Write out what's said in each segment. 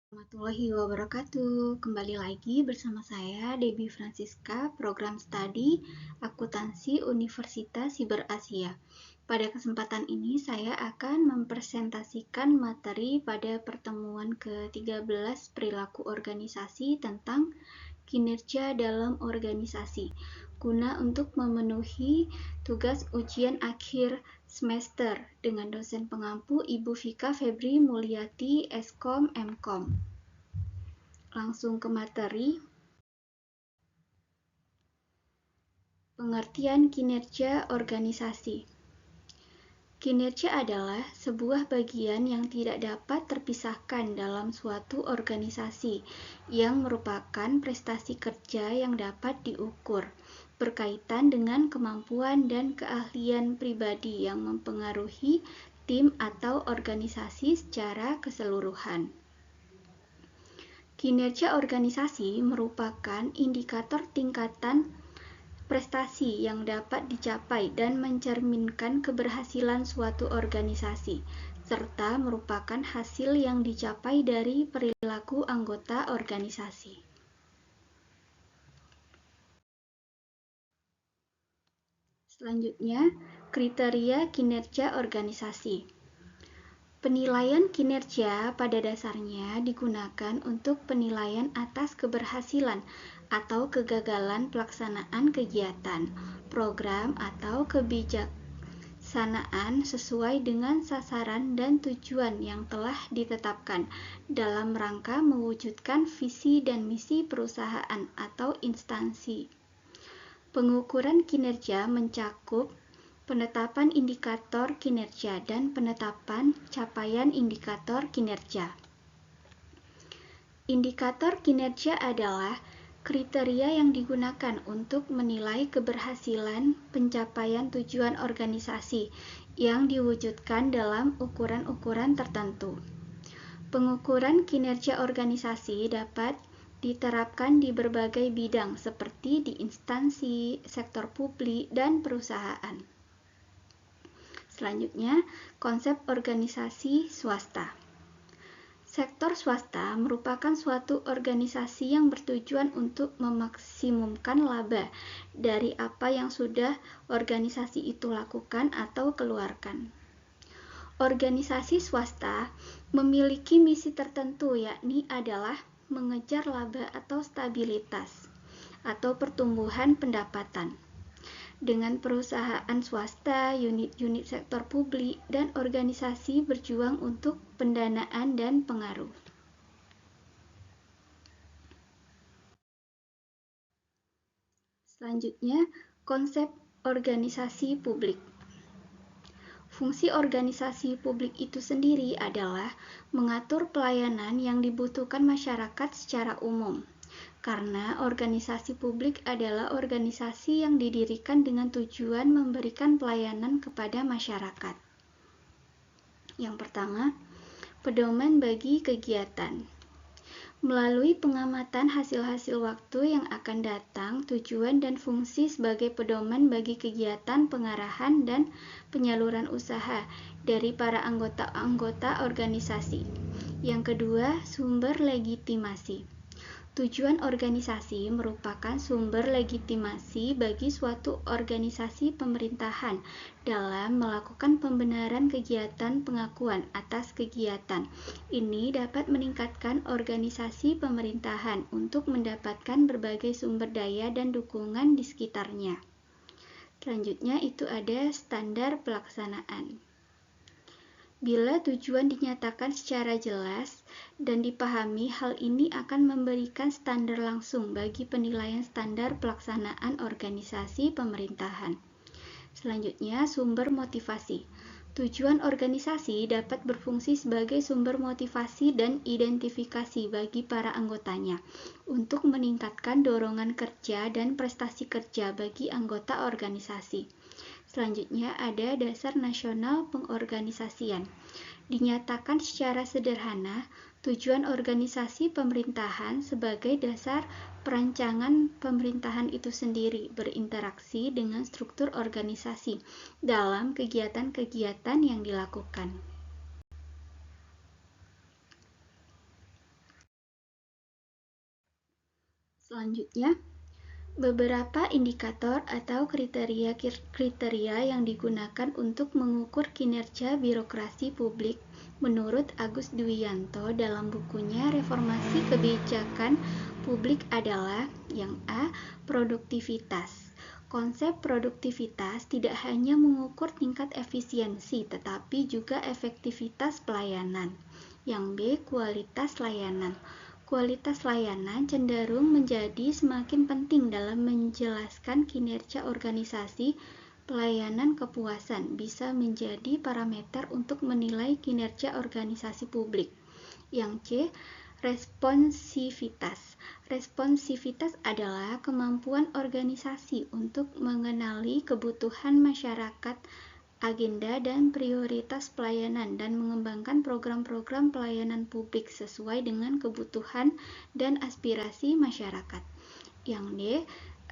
Warahmatullahi wabarakatuh. Kembali lagi bersama saya Debbie Francisca, Program Studi Akuntansi Universitas Siber Asia. Pada kesempatan ini saya akan mempresentasikan materi pada pertemuan ke-13 perilaku organisasi tentang kinerja dalam organisasi, guna untuk memenuhi tugas ujian akhir semester dengan dosen pengampu Ibu Vika Febri Mulyati, Eskom Mkom. Langsung ke materi. Pengertian kinerja organisasi. Kinerja adalah sebuah bagian yang tidak dapat terpisahkan dalam suatu organisasi yang merupakan prestasi kerja yang dapat diukur, berkaitan dengan kemampuan dan keahlian pribadi yang mempengaruhi tim atau organisasi secara keseluruhan. Kinerja organisasi merupakan indikator tingkatan prestasi yang dapat dicapai dan mencerminkan keberhasilan suatu organisasi, serta merupakan hasil yang dicapai dari perilaku anggota organisasi. Selanjutnya, kriteria kinerja organisasi. Penilaian kinerja pada dasarnya digunakan untuk penilaian atas keberhasilan atau kegagalan pelaksanaan kegiatan, program, atau kebijaksanaan sesuai dengan sasaran dan tujuan yang telah ditetapkan dalam rangka mewujudkan visi dan misi perusahaan atau instansi. Pengukuran kinerja mencakup penetapan indikator kinerja dan penetapan capaian indikator kinerja. Indikator kinerja adalah kriteria yang digunakan untuk menilai keberhasilan pencapaian tujuan organisasi yang diwujudkan dalam ukuran-ukuran tertentu. Pengukuran kinerja organisasi dapat diterapkan di berbagai bidang seperti di instansi, sektor publik, dan perusahaan. Selanjutnya, konsep organisasi swasta. Sektor swasta merupakan suatu organisasi yang bertujuan untuk memaksimumkan laba dari apa yang sudah organisasi itu lakukan atau keluarkan. Organisasi swasta memiliki misi tertentu, yakni adalah mengejar laba atau stabilitas atau pertumbuhan pendapatan. Dengan perusahaan swasta, unit-unit sektor publik, dan organisasi berjuang untuk pendanaan dan pengaruh. Selanjutnya, konsep organisasi publik. Fungsi organisasi publik itu sendiri adalah mengatur pelayanan yang dibutuhkan masyarakat secara umum. Karena organisasi publik adalah organisasi yang didirikan dengan tujuan memberikan pelayanan kepada masyarakat. Yang pertama, pedoman bagi kegiatan. Melalui pengamatan hasil-hasil waktu yang akan datang, tujuan dan fungsi sebagai pedoman bagi kegiatan pengarahan dan penyaluran usaha dari para anggota-anggota organisasi. Yang kedua, sumber legitimasi. Tujuan organisasi merupakan sumber legitimasi bagi suatu organisasi pemerintahan dalam melakukan pembenaran kegiatan pengakuan atas kegiatan. Ini dapat meningkatkan organisasi pemerintahan untuk mendapatkan berbagai sumber daya dan dukungan di sekitarnya. Selanjutnya itu ada standar pelaksanaan. Bila tujuan dinyatakan secara jelas dan dipahami, hal ini akan memberikan standar langsung bagi penilaian standar pelaksanaan organisasi pemerintahan. Selanjutnya, sumber motivasi. Tujuan organisasi dapat berfungsi sebagai sumber motivasi dan identifikasi bagi para anggotanya untuk meningkatkan dorongan kerja dan prestasi kerja bagi anggota organisasi. Selanjutnya ada dasar nasional pengorganisasian. Dinyatakan secara sederhana, tujuan organisasi pemerintahan sebagai dasar perancangan pemerintahan itu sendiri berinteraksi dengan struktur organisasi dalam kegiatan-kegiatan yang dilakukan. Selanjutnya, beberapa indikator atau kriteria yang digunakan untuk mengukur kinerja birokrasi publik menurut Agus Dwianto dalam bukunya Reformasi Kebijakan Publik adalah yang A. Produktivitas. Konsep produktivitas tidak hanya mengukur tingkat efisiensi tetapi juga efektivitas pelayanan. Yang B. Kualitas layanan. Kualitas layanan cenderung menjadi semakin penting dalam menjelaskan kinerja organisasi. Pelayanan kepuasan bisa menjadi parameter untuk menilai kinerja organisasi publik. Yang C. Responsivitas. Responsivitas adalah kemampuan organisasi untuk mengenali kebutuhan masyarakat, agenda dan prioritas pelayanan dan mengembangkan program-program pelayanan publik sesuai dengan kebutuhan dan aspirasi masyarakat. Yang D.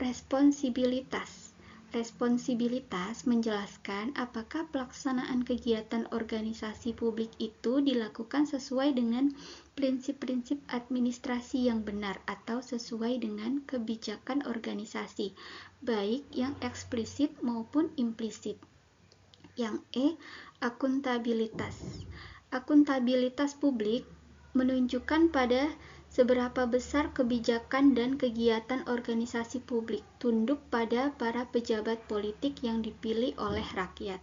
Responsibilitas. Responsibilitas menjelaskan apakah pelaksanaan kegiatan organisasi publik itu dilakukan sesuai dengan prinsip-prinsip administrasi yang benar atau sesuai dengan kebijakan organisasi, baik yang eksplisit maupun implisit. Yang E. Akuntabilitas. Akuntabilitas publik menunjukkan pada seberapa besar kebijakan dan kegiatan organisasi publik tunduk pada para pejabat politik yang dipilih oleh rakyat.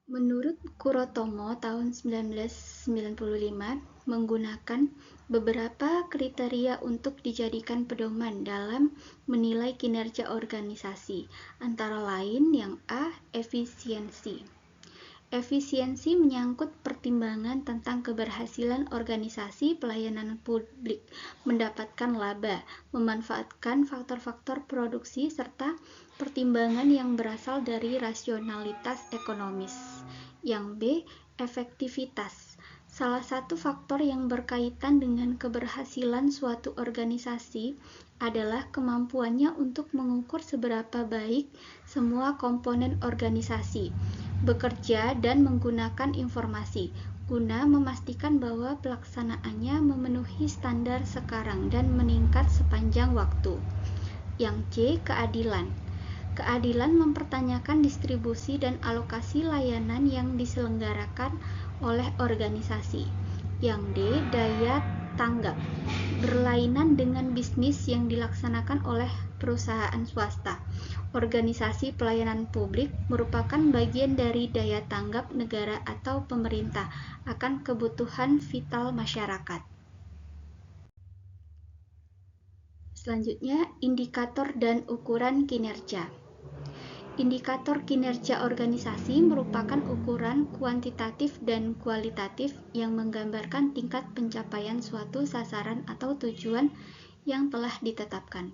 Menurut Kurotomo tahun 1995, menggunakan beberapa kriteria untuk dijadikan pedoman dalam menilai kinerja organisasi, antara lain yang A. Efisiensi. Efisiensi menyangkut pertimbangan tentang keberhasilan organisasi pelayanan publik mendapatkan laba, memanfaatkan faktor-faktor produksi, serta pertimbangan yang berasal dari rasionalitas ekonomis. Yang B. Efektivitas. Salah satu faktor yang berkaitan dengan keberhasilan suatu organisasi adalah kemampuannya untuk mengukur seberapa baik semua komponen organisasi bekerja dan menggunakan informasi guna memastikan bahwa pelaksanaannya memenuhi standar sekarang dan meningkat sepanjang waktu. Yang C. Keadilan. Keadilan mempertanyakan distribusi dan alokasi layanan yang diselenggarakan oleh organisasi. Yang D. Daya tanggap. Berlainan dengan bisnis yang dilaksanakan oleh perusahaan swasta. Organisasi pelayanan publik merupakan bagian dari daya tanggap negara atau pemerintah akan kebutuhan vital masyarakat. Selanjutnya, indikator dan ukuran kinerja. Indikator kinerja organisasi merupakan ukuran kuantitatif dan kualitatif yang menggambarkan tingkat pencapaian suatu sasaran atau tujuan yang telah ditetapkan.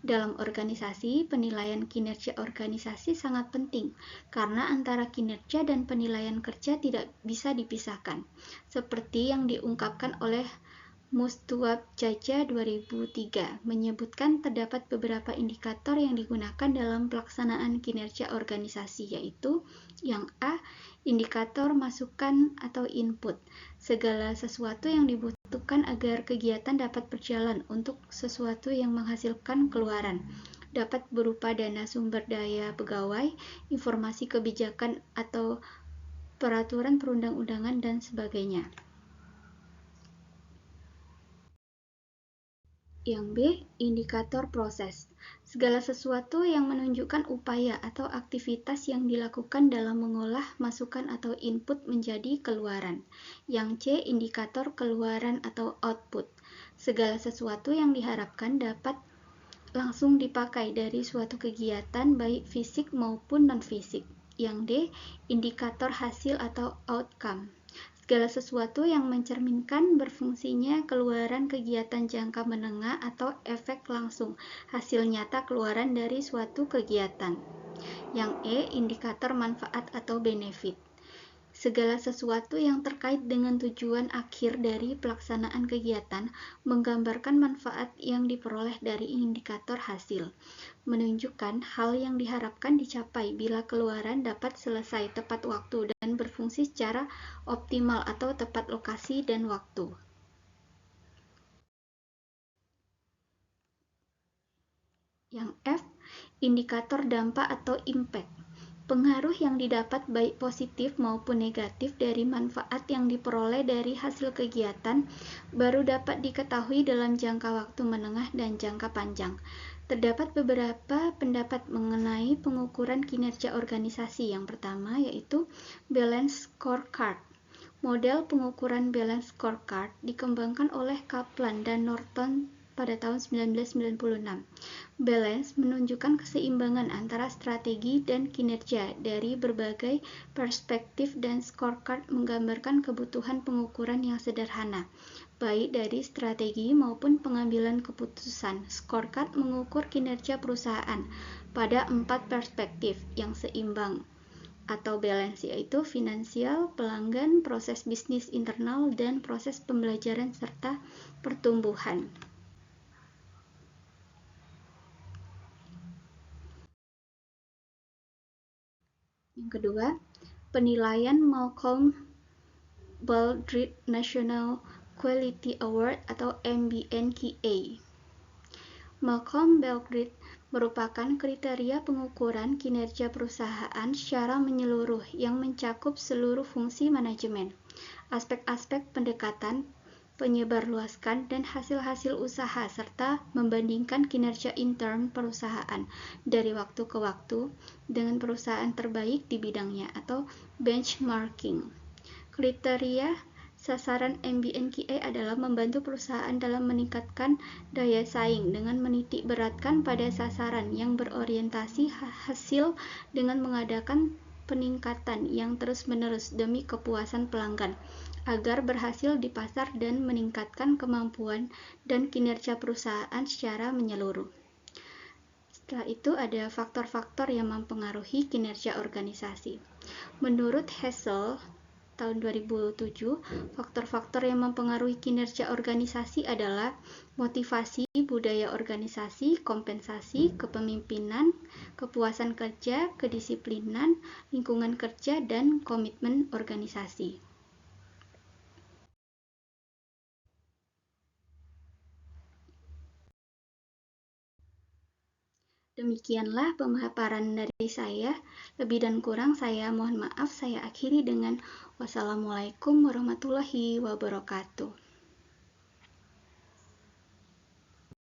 Dalam organisasi, penilaian kinerja organisasi sangat penting karena antara kinerja dan penilaian kerja tidak bisa dipisahkan, seperti yang diungkapkan oleh Mustuwab-Caca 2003 menyebutkan terdapat beberapa indikator yang digunakan dalam pelaksanaan kinerja organisasi, yaitu yang A. Indikator masukan atau input. Segala sesuatu yang dibutuhkan agar kegiatan dapat berjalan untuk sesuatu yang menghasilkan keluaran. Dapat berupa dana sumber daya pegawai, informasi kebijakan atau peraturan perundang-undangan dan sebagainya. Yang B. Indikator proses. Segala sesuatu yang menunjukkan upaya atau aktivitas yang dilakukan dalam mengolah masukan atau input menjadi keluaran. Yang C. Indikator keluaran atau output. Segala sesuatu yang diharapkan dapat langsung dipakai dari suatu kegiatan baik fisik maupun non-fisik. Yang D. Indikator hasil atau outcome. Segala sesuatu yang mencerminkan berfungsinya keluaran kegiatan jangka menengah atau efek langsung, hasil nyata keluaran dari suatu kegiatan. Yang E. Indikator manfaat atau benefit. Segala sesuatu yang terkait dengan tujuan akhir dari pelaksanaan kegiatan menggambarkan manfaat yang diperoleh dari indikator hasil, menunjukkan hal yang diharapkan dicapai bila keluaran dapat selesai tepat waktu dan berfungsi secara optimal atau tepat lokasi dan waktu. Yang F, indikator dampak atau impact. Pengaruh yang didapat baik positif maupun negatif dari manfaat yang diperoleh dari hasil kegiatan baru dapat diketahui dalam jangka waktu menengah dan jangka panjang. Terdapat beberapa pendapat mengenai pengukuran kinerja organisasi. Yang pertama yaitu Balance Scorecard. Model pengukuran Balance Scorecard dikembangkan oleh Kaplan dan Norton pada tahun 1996. Balance menunjukkan keseimbangan antara strategi dan kinerja dari berbagai perspektif dan scorecard menggambarkan kebutuhan pengukuran yang sederhana, baik dari strategi maupun pengambilan keputusan. Scorecard mengukur kinerja perusahaan pada 4 perspektif yang seimbang atau balance, yaitu finansial, pelanggan, proses bisnis internal, dan proses pembelajaran serta pertumbuhan. Yang kedua, penilaian Malcolm Baldrige National Quality Award atau MBNQA. Malcolm Baldrige merupakan kriteria pengukuran kinerja perusahaan secara menyeluruh yang mencakup seluruh fungsi manajemen, aspek-aspek pendekatan, penyebarluaskan, dan hasil-hasil usaha, serta membandingkan kinerja intern perusahaan dari waktu ke waktu dengan perusahaan terbaik di bidangnya atau benchmarking. Kriteria sasaran MBNQA adalah membantu perusahaan dalam meningkatkan daya saing dengan menitik beratkan pada sasaran yang berorientasi hasil dengan mengadakan peningkatan yang terus-menerus demi kepuasan pelanggan agar berhasil di pasar dan meningkatkan kemampuan dan kinerja perusahaan secara menyeluruh. Setelah itu ada faktor-faktor yang mempengaruhi kinerja organisasi. Menurut Hassel tahun 2007, faktor-faktor yang mempengaruhi kinerja organisasi adalah motivasi, budaya organisasi, kompensasi, kepemimpinan, kepuasan kerja, kedisiplinan, lingkungan kerja, dan komitmen organisasi. Demikianlah pemaparan dari saya. Lebih dan kurang saya mohon maaf. Saya akhiri dengan wassalamualaikum warahmatullahi wabarakatuh.